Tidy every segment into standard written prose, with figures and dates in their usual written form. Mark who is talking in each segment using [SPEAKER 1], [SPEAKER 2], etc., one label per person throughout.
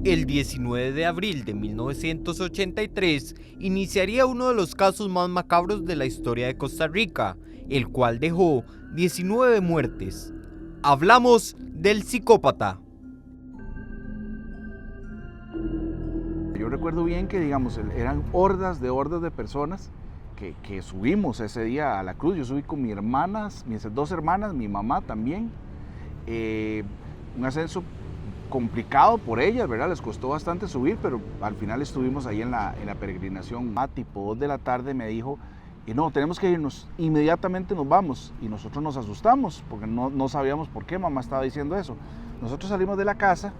[SPEAKER 1] El 19 de abril de 1983 iniciaría uno de los casos más macabros de la historia de Costa Rica, el cual dejó 19 muertes. Hablamos del psicópata.
[SPEAKER 2] Yo recuerdo bien que, digamos, eran hordas de personas que subimos ese día a la cruz. Yo subí con mis hermanas, mis dos hermanas, mi mamá también. Un ascenso complicado por ellas, ¿verdad? Les costó bastante subir, pero al final estuvimos ahí en la peregrinación. A tipo 2 de la tarde me dijo, no, tenemos que irnos, inmediatamente nos vamos. Y nosotros nos asustamos, porque no sabíamos por qué mamá estaba diciendo eso. Nosotros salimos de la casa,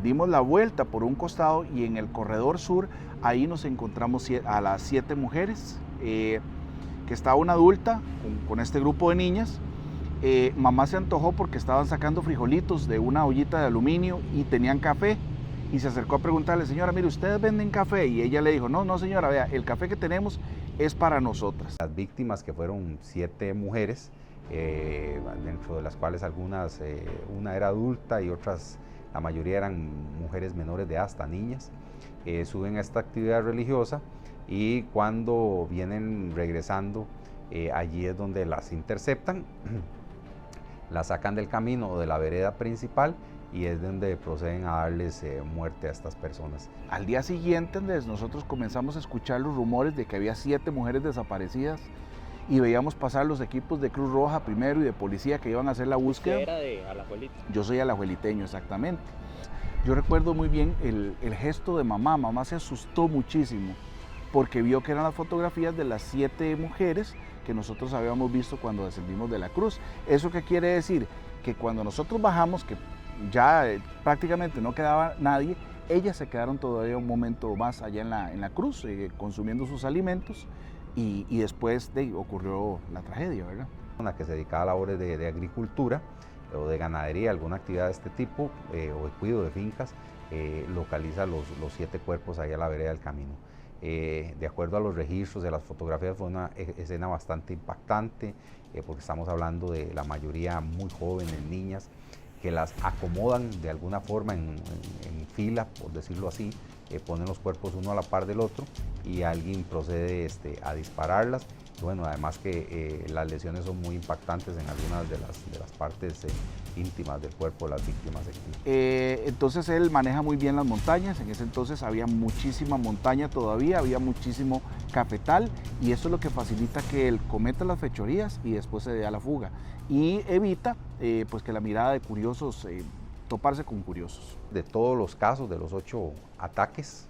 [SPEAKER 2] dimos la vuelta por un costado y en el corredor sur, ahí nos encontramos a las 7 mujeres, que estaba una adulta con este grupo de niñas. Mamá se antojó porque estaban sacando frijolitos de una ollita de aluminio y tenían café, y se acercó a preguntarle, señora, mire, ¿ustedes venden café? Y ella le dijo, no señora, vea, el café que tenemos es para nosotras.
[SPEAKER 3] Las víctimas, que fueron 7 mujeres, dentro de las cuales algunas, una era adulta y otras, la mayoría eran mujeres menores de edad, hasta niñas, suben a esta actividad religiosa, y cuando vienen regresando, allí es donde las interceptan, las sacan del camino o de la vereda principal, y es donde proceden a darles muerte a estas personas.
[SPEAKER 2] Al día siguiente, nosotros comenzamos a escuchar los rumores de que había 7 mujeres desaparecidas, y veíamos pasar los equipos de Cruz Roja primero y de policía que iban a hacer la búsqueda.
[SPEAKER 4] ¿Usted era de Alajuelita?
[SPEAKER 2] Yo soy alajueliteño, exactamente. Yo recuerdo muy bien el gesto de mamá. Mamá se asustó muchísimo porque vio que eran las fotografías de las 7 mujeres que nosotros habíamos visto cuando descendimos de la cruz. ¿Eso qué quiere decir? Que cuando nosotros bajamos, que ya prácticamente no quedaba nadie, ellas se quedaron todavía un momento más allá en la cruz, consumiendo sus alimentos, y después ocurrió la tragedia, ¿verdad?
[SPEAKER 3] Una que se dedicaba a labores de agricultura o de ganadería, alguna actividad de este tipo, o de cuidado de fincas, localiza los 7 cuerpos ahí a la vereda del camino. De acuerdo a los registros de las fotografías, fue una escena bastante impactante, porque estamos hablando de la mayoría muy jóvenes, niñas, que las acomodan de alguna forma en fila, por decirlo así, ponen los cuerpos uno a la par del otro, y alguien procede a dispararlas. Bueno, además que las lesiones son muy impactantes en algunas de las partes íntimas del cuerpo de las víctimas.
[SPEAKER 2] Entonces él maneja muy bien las montañas. En ese entonces había muchísima montaña todavía, había muchísimo cafetal, y eso es lo que facilita que él cometa las fechorías y después se dé a la fuga, y evita pues que la mirada de curiosos, toparse con curiosos.
[SPEAKER 3] De todos los casos, de los 8 ataques,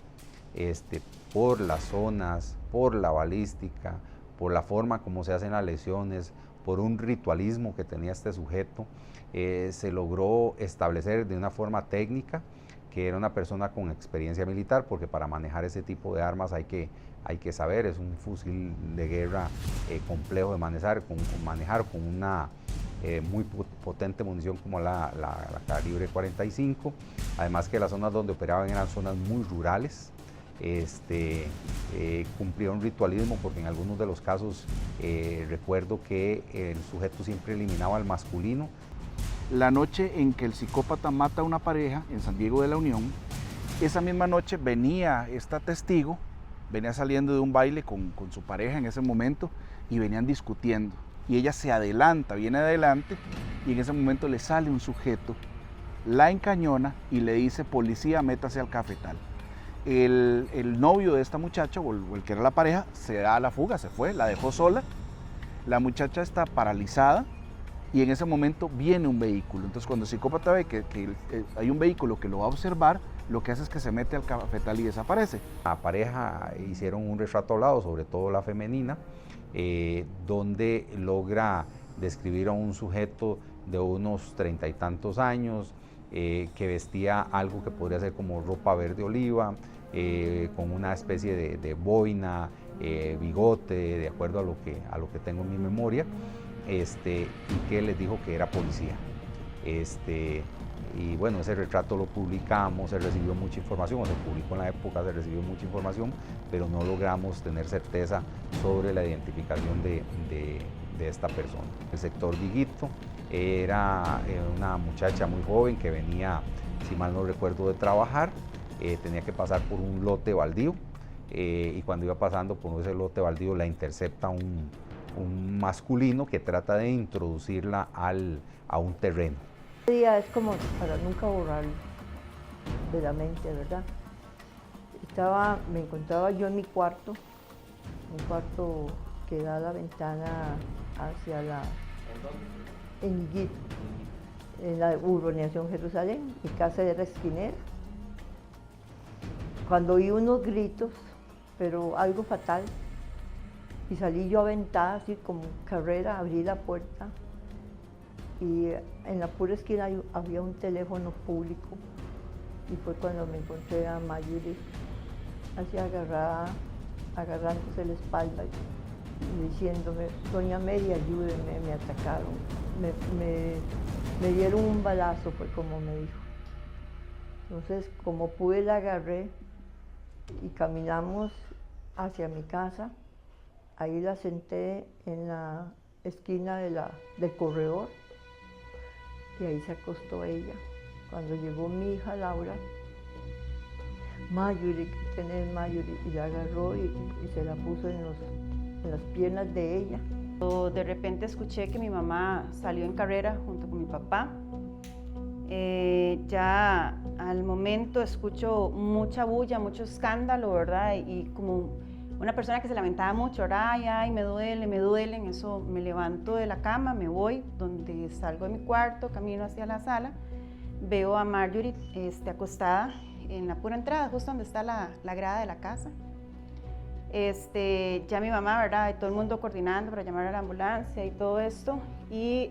[SPEAKER 3] por las zonas, por la balística, por la forma como se hacen las lesiones, por un ritualismo que tenía este sujeto, se logró establecer de una forma técnica que era una persona con experiencia militar, porque para manejar ese tipo de armas hay que saber, es un fusil de guerra complejo de manejar con una muy potente munición como la calibre 45, además que las zonas donde operaban eran zonas muy rurales. Cumplía un ritualismo, porque en algunos de los casos recuerdo que el sujeto siempre eliminaba al masculino.
[SPEAKER 2] La noche en que el psicópata mata a una pareja en San Diego de la Unión, esa misma noche venía esta testigo, venía saliendo de un baile con su pareja en ese momento, y venían discutiendo, y ella se adelanta, viene adelante, y en ese momento le sale un sujeto, la encañona y le dice: policía, métase al cafetal. El novio de esta muchacha, o el que era la pareja, se da a la fuga, se fue, la dejó sola. La muchacha está paralizada, y en ese momento viene un vehículo. Entonces, cuando el psicópata ve que hay un vehículo que lo va a observar, lo que hace es que se mete al cafetal y desaparece.
[SPEAKER 3] La pareja hicieron un retrato hablado, sobre todo la femenina, donde logra describir a un sujeto de unos 30 y tantos años, que vestía algo que podría ser como ropa verde oliva, con una especie de boina, bigote, de acuerdo a lo que tengo en mi memoria, y que les dijo que era policía. Y bueno, ese retrato lo publicamos, se recibió mucha información, o se publicó en la época, se recibió mucha información, pero no logramos tener certeza sobre la identificación de esta persona. El sector Viguito era una muchacha muy joven que venía, si mal no recuerdo, de trabajar, tenía que pasar por un lote baldío y cuando iba pasando por ese lote baldío la intercepta un masculino que trata de introducirla a un terreno.
[SPEAKER 4] Ese día es como para nunca borrarlo de la mente, ¿verdad? Me encontraba yo en mi cuarto, un cuarto que da la ventana hacia la... ¿En dónde? En la urbanización Jerusalén, mi casa era esquinera. Cuando oí unos gritos, pero algo fatal, y salí yo aventada, así como carrera, abrí la puerta, y en la pura esquina había un teléfono público, y fue cuando me encontré a Mayuri, así agarrándose la espalda, y diciéndome, doña Mary, ayúdeme, me atacaron, me dieron un balazo, fue como me dijo. Entonces, como pude, la agarré, y caminamos hacia mi casa. Ahí la senté en la esquina del corredor y ahí se acostó ella. Cuando llegó mi hija Laura, Mayuri, ¿qué tenés, Mayuri? Y la agarró y se la puso en las piernas de ella.
[SPEAKER 5] De repente escuché que mi mamá salió en carrera junto con mi papá. Ya al momento escucho mucha bulla, mucho escándalo, ¿verdad? Y como una persona que se lamentaba mucho, ¿verdad? Ay, me duele, en eso me levanto de la cama, me voy, donde salgo de mi cuarto, camino hacia la sala, veo a Marjorie acostada en la pura entrada, justo donde está la grada de la casa. Ya mi mamá, ¿verdad? Y todo el mundo coordinando para llamar a la ambulancia y todo esto. Y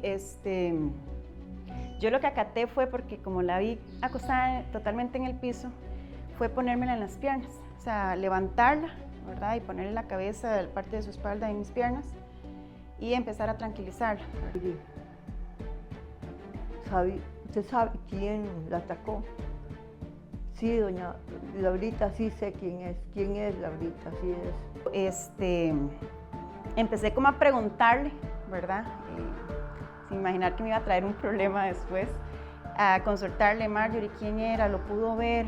[SPEAKER 5] yo lo que acaté fue, porque como la vi acostada totalmente en el piso, fue ponérmela en las piernas, o sea, levantarla, ¿verdad? Y ponerle la cabeza, parte de su espalda en mis piernas y empezar a tranquilizarla.
[SPEAKER 4] ¿Usted sabe quién la atacó? Sí, doña Laurita, sí sé quién es. ¿Quién es Laurita? Sí es.
[SPEAKER 5] Empecé como a preguntarle, ¿verdad? Sin imaginar que me iba a traer un problema después, a consultarle, Marjorie, quién era, lo pudo ver,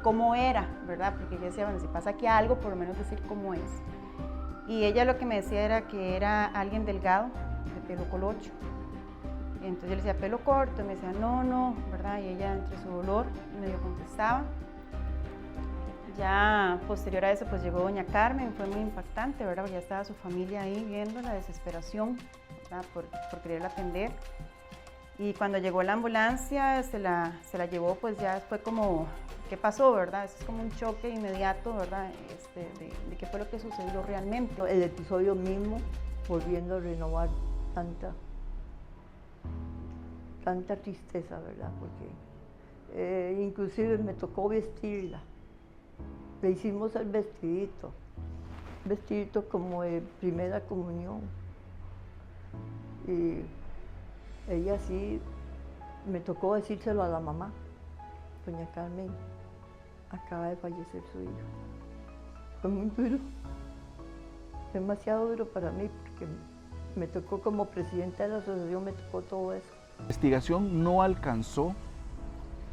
[SPEAKER 5] cómo era, ¿verdad? Porque yo decía, bueno, si pasa aquí algo, por lo menos decir cómo es. Y ella lo que me decía era que era alguien delgado, de pelo colocho. Entonces yo le decía, pelo corto, y me decía, no, ¿verdad? Y ella, entre su dolor, medio contestaba. Ya posterior a eso, pues llegó doña Carmen, fue muy impactante, ¿verdad? Porque ya estaba su familia ahí viendo la desesperación, ¿verdad? Por quererla atender. Y cuando llegó la ambulancia, se la llevó, pues ya fue como, ¿qué pasó, verdad? Eso es como un choque inmediato, ¿verdad? De qué fue lo que sucedió realmente.
[SPEAKER 4] El episodio mismo, volviendo a renovar tanta tristeza, ¿verdad? Porque inclusive me tocó vestirla. Le hicimos el vestidito como de primera comunión. Y ella sí, me tocó decírselo a la mamá. Doña Carmen, acaba de fallecer su hija. Fue muy duro, demasiado duro para mí, porque me tocó como presidenta de la asociación, me tocó todo eso.
[SPEAKER 2] La investigación no alcanzó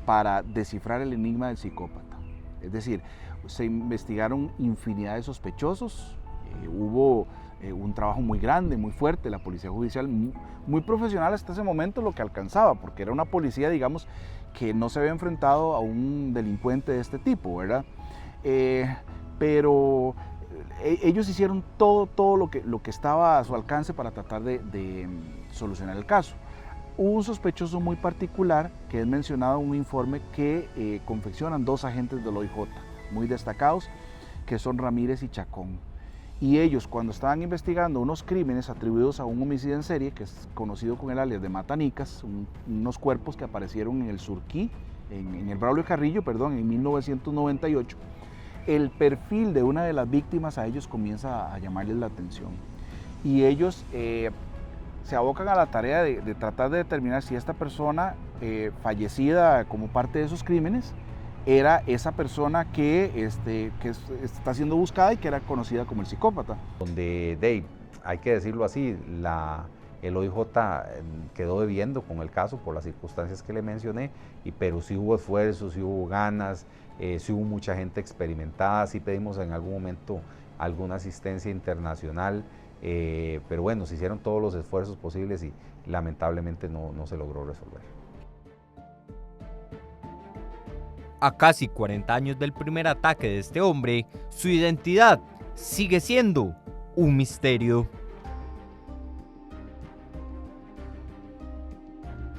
[SPEAKER 2] para descifrar el enigma del psicópata. Es decir, se investigaron infinidad de sospechosos, hubo un trabajo muy grande, muy fuerte, la policía judicial muy profesional hasta ese momento lo que alcanzaba, porque era una policía, digamos, que no se había enfrentado a un delincuente de este tipo, ¿verdad? Pero ellos hicieron todo lo que estaba a su alcance para tratar de solucionar el caso. Hubo un sospechoso muy particular que es mencionado en un informe que confeccionan dos agentes del OIJ, muy destacados, que son Ramírez y Chacón. Y ellos, cuando estaban investigando unos crímenes atribuidos a un homicidio en serie, que es conocido con el alias de Matanicas, unos cuerpos que aparecieron en el Surquí, en el Braulio Carrillo, perdón, en 1998, el perfil de una de las víctimas a ellos comienza a llamarles la atención. Y ellos se abocan a la tarea de tratar de determinar si esta persona fallecida como parte de esos crímenes era esa persona que está siendo buscada y que era conocida como el psicópata.
[SPEAKER 3] Donde, Dave, hay que decirlo así, El OIJ quedó debiendo con el caso por las circunstancias que le mencioné, pero sí hubo esfuerzos, sí hubo ganas, sí hubo mucha gente experimentada, sí pedimos en algún momento alguna asistencia internacional, pero bueno, se hicieron todos los esfuerzos posibles y lamentablemente no se logró resolver.
[SPEAKER 1] A casi 40 años del primer ataque de este hombre, su identidad sigue siendo un misterio.